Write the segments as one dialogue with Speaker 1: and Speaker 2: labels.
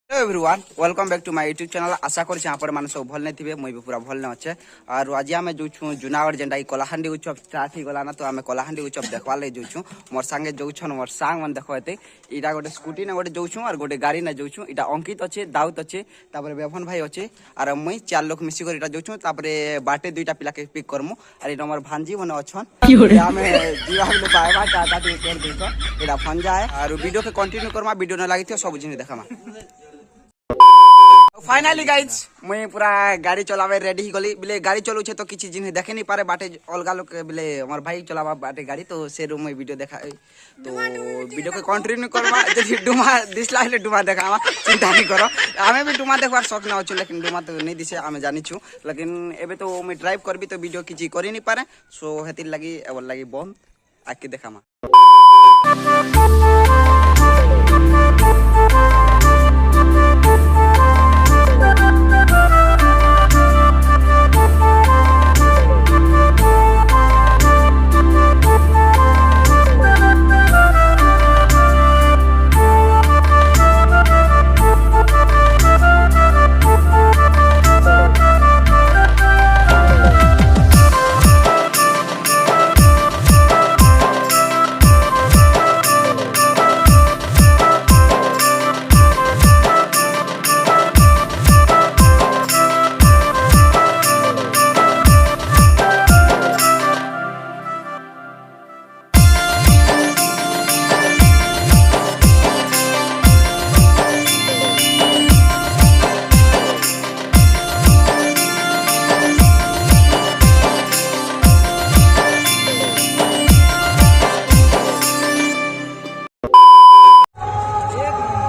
Speaker 1: Hello everyone welcome back to my YouTube channel. आशा कर माने सब भल नहीं थे मुई भी पूरा भल नहीं अच्छे। और आज आम जो जूनागढ़ जेनटा कलाहांडी उत्सव स्टार्ट हो गला ना, तो आम कलाहांडी उत्सव देखवा लगे जो मोर सांगे जो मोर सांग मन देखते इटा गोटे स्कूटी ने गोटे जो और गोटे गाड़ी ने जो इटा अंकित अच्छे दाऊद अच्छे बेभन भाई अच्छे और मुई 4 लोग मिसिक जो बाटे 2टा पिला के पिक करमु और इटा मोर भांजी मन अच्छन इटा फंजा है और वीडियो के कंटिन्यू करमा। वीडियो न लगी सब जिन देखा फाइनाली गाइज मुई पूरा गाड़ी चलावे रेडी ही गली बिले गाड़ी चलू तो किसी जिन देखे नहीं पारे बाटे अलग लोग बिले मोर भाई चलावा बाटे गाड़ी तो से रूम में वीडियो देखा तो वीडियो के कंटिन्यू करवा डुमा दिसला डुमा देखा चिंता नहीं करो। आमे भी डुमा देखवार शौक ना अच्छे लेकिन डुमा तो नहीं दिसे आमे जानी छु लेकिन एबे तो मैं ड्राइव करबी तो वीडियो किसी करी नहीं पारे सो हेतिर लगी एवर लगी बंद आके देखा मा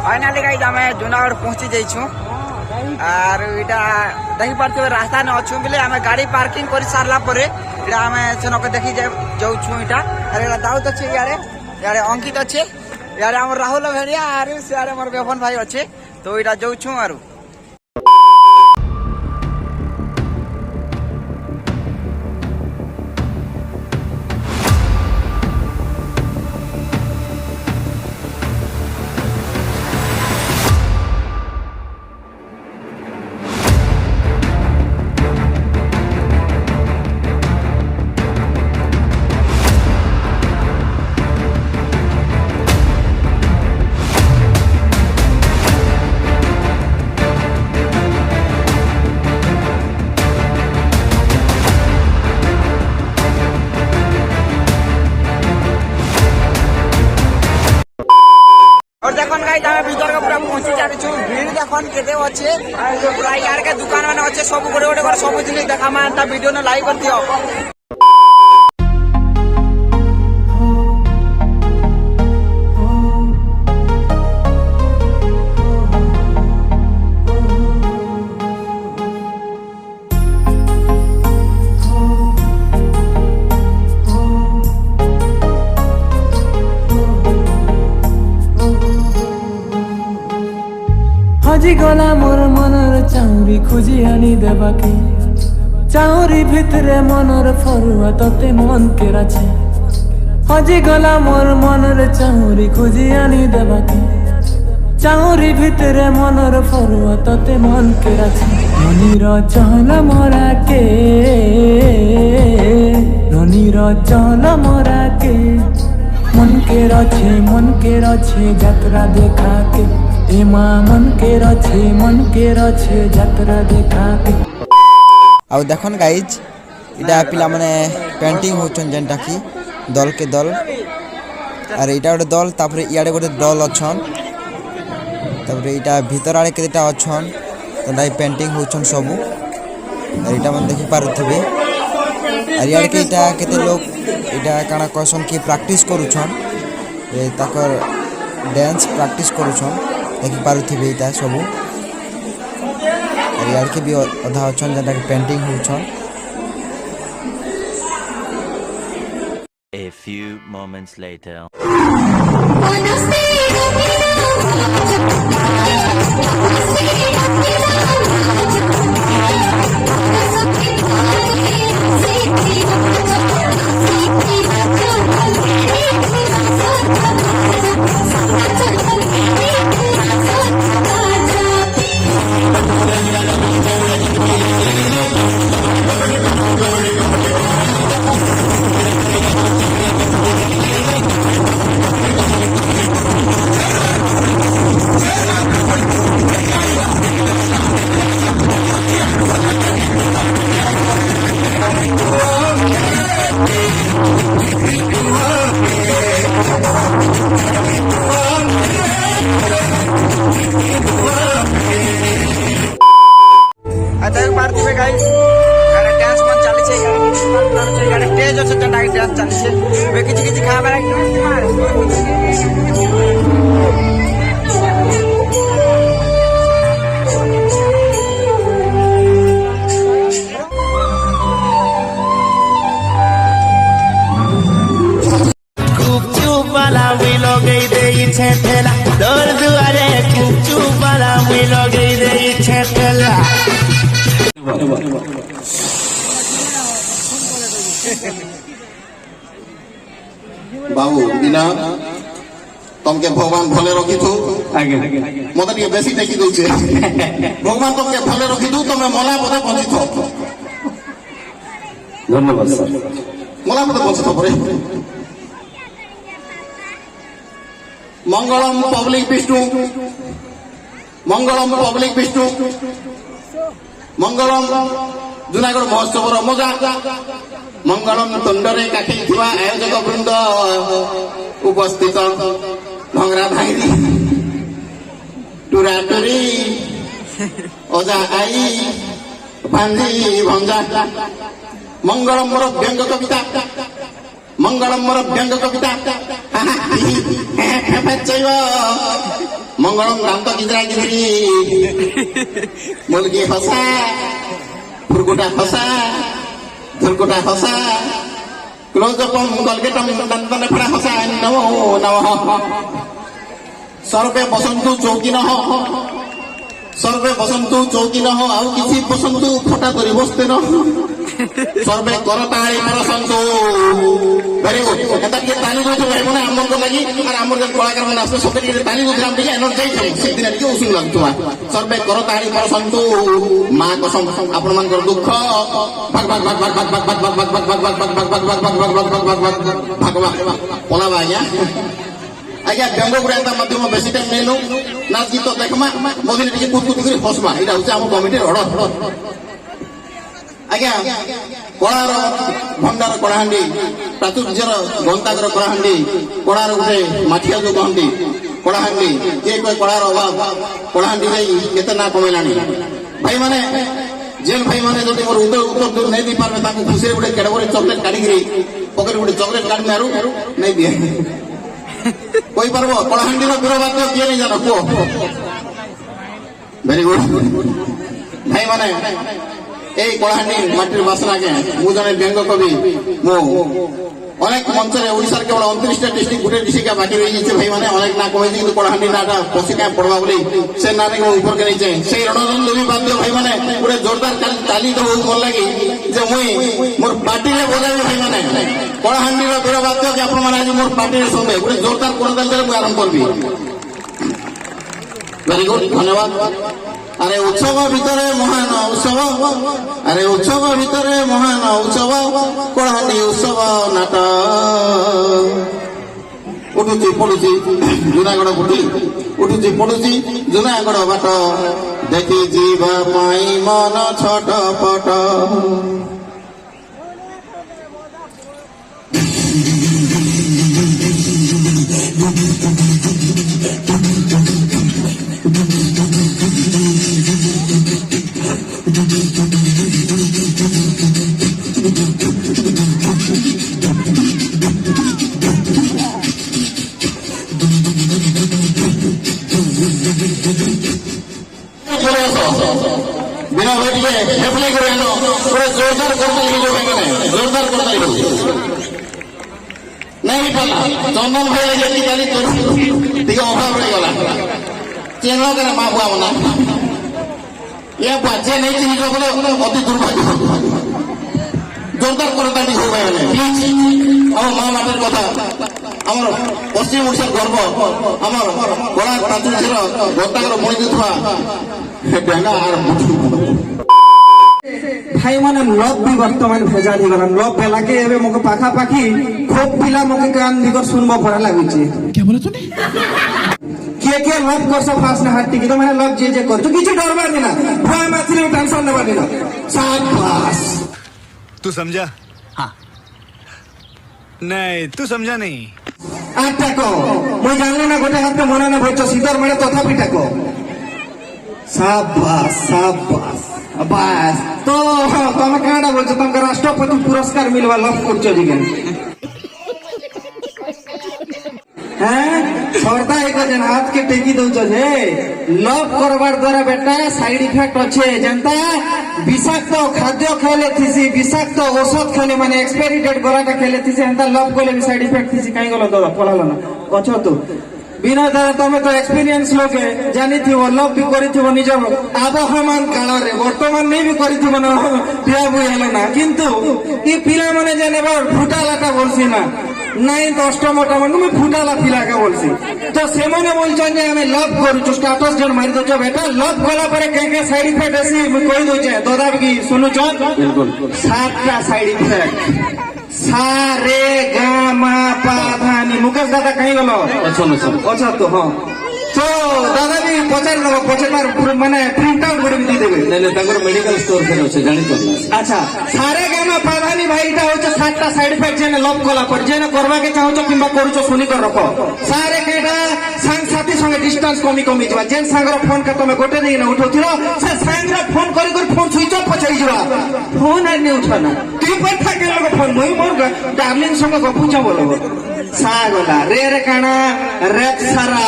Speaker 1: फाइनाली गाइज आम जूनागढ़ पहुंची जाइछु और इटा देखी पार्थे रास्ता न अच्छु बोले आम गाड़ी पार्किंग कर सारला परे इटा आम सेनक देखी जाऊँ इटा अरे दाऊद अच्छे यारे अंकित अच्छे यारे आम राहुल भेड़िया और सियारे मोर बेभन भाई अच्छे तो इटा जाऊँ और देखन गाइस आमे भीतर के पूरा पहुंची जानी छु भीड़ देखन केते अच्छे जो पूरा यार के दुकान माने अच्छे सब गोटे गोटे सब जिनिस देखा मानता वीडियो ने लाइक कर दियो।
Speaker 2: हजी गला मोर मनर चाउरी खुजी आनी देबाके चाउरी भितरे मनर फरुआ तते मन के राछे हजी गला मोर मनर चाउरी खुजी आनी देबाके चाउरी भितरे मनर फरुआ तते मन के राछे ननीर चहल मोरा के ननीर चहल मोरा के मन के रछे यात्रा देखा के एमा मन के रछे यात्रा देखा के
Speaker 1: आउ देखन गाइज इटा पिला माने पेंटिंग होचन जेनटा की दल के दल और इटा गोटे दल तापर इयाडे गोटे दल अच्छन तापर इटा भीतर आड़े केतेटा अच्छन तोडा पेंटिंग होचन सब और इटा मन देखि पारुथबे और इयाडे के इटा केते लोग इटा काना कहसन कि प्रैक्टिस करूछन ए ताकर डांस प्रैक्टिस करूछन देखि पारुथबे इटा सब और यार के भी अधा अच्छन जेटा के painting होछन।
Speaker 3: A few moments later.
Speaker 4: Thank you. ଲଗେଇ ଦେଇଛେ ତେଲା
Speaker 5: बाबू बिना तुमके भगवान भले रखी थू मत टे बेसी टेकी दौचे भगवान तुमके भले रखी थू तुम मला पदे बंची थो
Speaker 4: धन्यवाद सर
Speaker 5: मला पदे बंची थो परे मंगलम पब्लिक विष्णु मंगलम पब्लिक विष्णु मंगलम जूनागढ़ महोत्सव मजा मंगलम तुंडरे काटी आयोजक वृंद उपस्थित भंगरा भाई टुरा टुरी ओजा आई भांजी भंजा मंगलम मोर व्यंग कविता मंगलम मोर व्यंग कविता मंगलम राम तो गिजरा गिजरी मुलगी हसा फुरकुटा हसा धुरकुटा हसा क्लोजअपम कलगेटम दंतन फड़ा हसा नमो नमः सर्वे बसंतु चौकी न हो सर्वे बसंतु चौकी न हो आउ किसी बसंतु फटा तरी बसते न सर्वे करताली परसंतु वेरी गुड एता के ताली दो भाई माने हमन को लागि और हमर जन कलाकार माने आसे सके के ताली दो हम के एनर्जाइज हो से दिन के उसिन लागतुवा सर्वे करताली परसंतु मां कसम आपण मान कर दुख भग भग भग भग भग भग भग भग भग भग भग भग भग भग भग भग भगवान ओला बाया आज्ञा व्यंग गुड़ा माध्यम बेसी टाइम नहीं लो नाच गीत देखमा मझे टे कुद कुद कर हसमा यहाँ हूँ आम कमिटी रड़ आज्ञा कलार भंडार कलाहांडी प्राचुर्यर गंतागर कलाहांडी कलार गोटे माठिया जो कहती कलाहांडी किए कहे कलार अभाव कलाहांडी केते ना कमेला भाई माने जेन भाई माने जो मोर उत्तर दूर नहीं दी पारे खुशी गोटे कैडबरी चॉकलेट काढ़ी पकेट गोटे चॉकलेट काढ़ मारू नहीं दिए कोई पार्ब कलाहांडी वीरवाद्य किए नहीं जान कह वेरी गुड भाई माने এই কলাহান্ডি মাটির বাসনাকে মু জনে ব্যঙ্গ কবি মু অনেক মঞ্চরে ওড়িশার কেবল 29টা ডিস্ট্রিক্ট গোটে ডিস্ট্রিক্ট বাকি রয়ে যাচ্ছে ভাই মানে অনেক না কমেছে কিন্তু কলাহান্ডি নাটা পশিকা পড়বা বলি সে নাটাকে উপরকে নিয়েছে সেই রণদন্দবী বাদ্য ভাই মানে গোটে জোরদার তালি তো বহুত ভাল লাগি যে মুই মোর পার্টিরে বজাবি ভাই মানে কলাহান্ডির বীরবাদ্যকে আপন মানে আজ মোর পার্টির সঙ্গে গোটে জোরদার করদাল দিয়ে মু আরম্ভ করবি वेरी गुड धन्यवाद अरे उत्सव भितर महान उत्सव अरे उत्सव भितर महान उत्सव कलाहांडी उत्सव नाट उठुची पड़ुची जूनागढ़ बुटी उठुची पड़ुची जूनागढ़ बाट देखी जीवा पाई मन छटपट बिना भाई हेफलाई करे जोरदार जोरदार करता नहीं पाला चंदन भाई लगे खाली टे अभाव रही गला चेन करे माँ बुआ मना ये बाजे नहीं चिन्ह बोले अति दुर्भाग्य जोरदार करता हो प्लीज आम माँ माटर कथा आम पश्चिम ओडार गर्व आम कला प्राचुर्यर गंतागर मणि देवा डेंगा
Speaker 6: भाई माने लव भी वर्तमान भेजाल गला लव बेला के एबे मोके पाखा पाखी खूब पिला मोके कान दिकर सुनबो भरा लागुची
Speaker 2: क्या बोला तूने
Speaker 6: के लव करस फास्ट ना हट्टी कि तो माने लव जे कर तू किछ डरबा देना भय माथि टेंशन लेबा देना शाबाश
Speaker 7: तू समझा हाँ नहीं तू समझा नहीं
Speaker 6: आटा को मैं जानले ना गोटे हाथ में मना ना भइछ सीधर माने तथापि टाको शाबाश शाबाश बस तो तुम क्या बोल तुमको राष्ट्रपति पुरस्कार मिलवा लव कर सर्दा एक जन हाथ के टेकी दौच लव करवार द्वारा बेटा साइड इफेक्ट अच्छे जनता विषाक्त खाद्य खेले थी विषाक्त औषध खेले माने एक्सपायरी डेट गलाटा खेले थी लव कले भी साइड इफेक्ट थी कहीं गल दादा पढ़ाल ना अच्छा तो বিনয় দাদা তুমি তো এক্সপিরিয়েন্স লোকে জানিথিব লভ বি করিথিব নিজ আবহমান কাଳରେ বর্তমান নেই বি করিথিব না বিয়া বুই হল না কিন্তু ই পিলামানে যেন এবার ফুটালাটা বলছি না নাই অষ্টমটা মানে মুই ফুটালা পিলাকে বলছি তো সেমানে বলছেন যে আমি লভ করুছু স্ট্যাটাস জন মারি দউছ বেটা লভ কলা পরে কে কে সাইড ইফেক্ট আছে মুই কই দউছে দাদা কি শুনুছ বিলকুল 7টা সাইড ইফেক্ট সা রে গা মা পা ধা নি মুকেশ দাদা কাই গেল আচ্ছা তো হ্যাঁ তো দাদা বি পচারি দেব পচার মানে প্রিন্ট আউট করে দিয়ে দেবে
Speaker 4: মেডিকেল স্টোর ফের আছে জানি তো
Speaker 6: আচ্ছা সারে গামা পাধানি ভাই এটা হচ্ছে 7টা সাইড ইফেক্ট যেনে লভ কলা পর যেনে করবাকে চাহুছ কিংবা করুছ শুনি কর রখ সারে কেটা সাং সাথী সঙ্গে ডিস্টেন্স কমি কমি যাবা যেন সাংর ফোন কে তুমি গোটে দিন উঠাউছিল সে সাংর ফোন করি করে ফোন সুইচ অফ পচাই যাবা ফোন আর নি উঠা না তুই পর থাকে লোক ফোন মই মোর ডার্লিং সঙ্গে গপুছ বলব সা গলা রে রে কানা রে সারা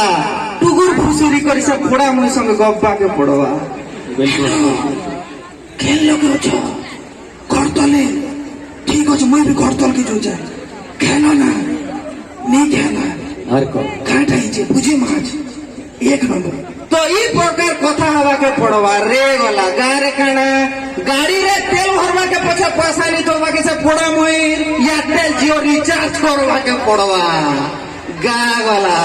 Speaker 6: টুগুর ফুসুরি করি সে ফোড়া মই সঙ্গে গপ্পাকে পড়বা খেল লোক অছ ঘরতলে ঠিক আছে মুই বি ঘরতল কি যাই খেলো না নি খেলা
Speaker 4: আর কো
Speaker 6: কাটা হইছে বুঝি মাছ এক নম্বর তো এই প্রকার কথা হবাকে পড়বা রে গলা গারে কানা গাড়ি রে তেল ভরবাকে পছে পয়সা নি তোবাকে সে পোড়া মই এয়ারটেল জিও রিচার্জ করবাকে পড়বা গা গলা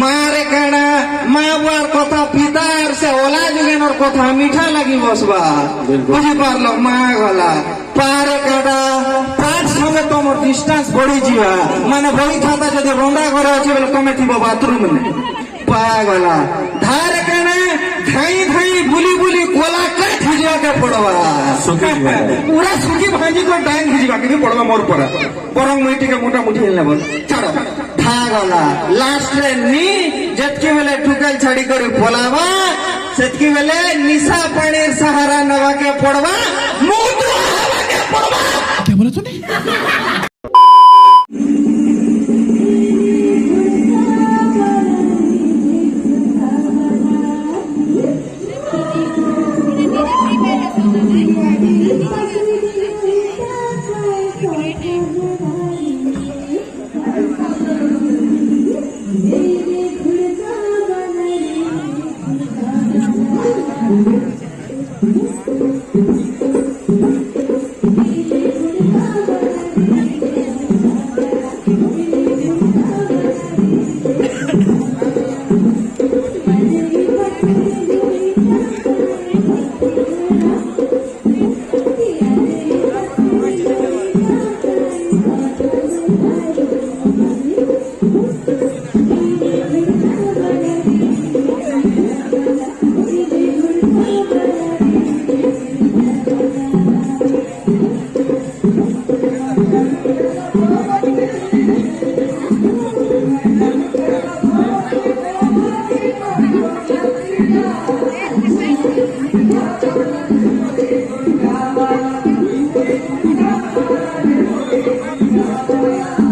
Speaker 6: মারে কানা মা বুয়ার কথা পিতার সে ওলা যুগেনর কথা মিঠা লাগি বসবা বুঝি পারলো মা গলা পারে কাটা পাঁচ সঙ্গে তোমার ডিস্টেন্স বড়ি যা মানে বড়ি খাতা যদি রন্ডা ঘরে আছে বলে তুমি থিব বাথরুম পা গলা ধারে কানা ধাই ধাই বুলি বুলি কোলা কাঠ ভিজিবাকে পড়বা পুরা সুখী ভাজি করে ডাইন ভিজিবাকে भी পড়বা মোর পরা বরং মুই টিকে মোটামুটি হেলে বল ছাড়ো ধা গলা লাস্ট রে নি যেতকি বেলে টুকেল ছাড়ি করে পলাবা সেতকি বেলে নিশা পানির সাহারা নেবাকে পড়বা মুদু হবাকে পড়বা কে বলে তুমি
Speaker 8: Thank you.